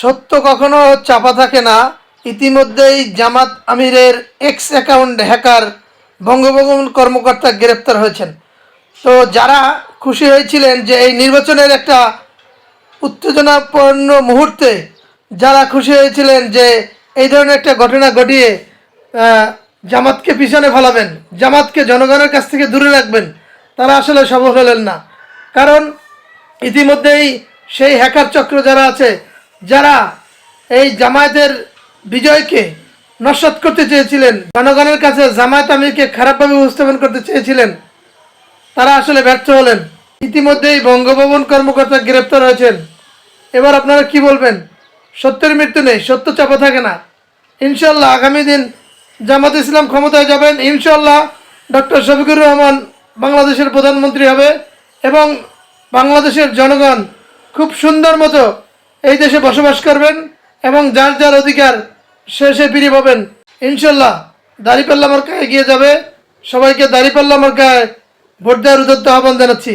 সত্য কখনো চাপা থাকে না। ইতিমধ্যেই জামাত আমিরের এক্স অ্যাকাউন্ট হ্যাকার বঙ্গভবন কর্মকর্তা গ্রেপ্তার হয়েছেন। তো যারা খুশি হয়েছিলেন যে এই নির্বাচনের একটা উত্তেজনাপূর্ণ মুহূর্তে, যারা খুশি হয়েছিলেন যে এই ধরনের একটা ঘটনা ঘটিয়ে জামাতকে পিছনে ফেলাবেন, জামাতকে জনগণের কাছ থেকে দূরে রাখবেন, তারা আসলে সফল হলেন না। কারণ ইতিমধ্যেই সেই হ্যাকার চক্র যারা আছে, যারা এই জামায়াতের বিজয়কে নস্যাৎ করতে চেয়েছিলেন, জনগণের কাছে জামায়াত আমিরকে খারাপভাবে উপস্থাপন করতে চেয়েছিলেন, তারা আসলে ব্যর্থ হলেন। ইতিমধ্যেই বঙ্গভবন কর্মকর্তা গ্রেপ্তার হয়েছেন। এবার আপনারা কি বলবেন? সত্যের মৃত্যু নেই, সত্য চাপা থাকে না। ইনশাল্লাহ আগামী দিন জামাত ইসলাম ক্ষমতায় যাবেন। ইনশাল্লাহ ডক্টর শফিকুর রহমান বাংলাদেশের প্রধানমন্ত্রী হবে এবং বাংলাদেশের জনগণ খুব সুন্দর মতো এই দেশে বসবাস করবেন এবং যার যার অধিকার সে ফিরে পাবেন। ইনশাল্লাহ দাঁড়িপাল্লা মার্কা এগিয়ে যাবে। সবাইকে দাঁড়িপাল্লা মার্কায় ভোট দেওয়ার উদ্যত আহ্বান জানাচ্ছি।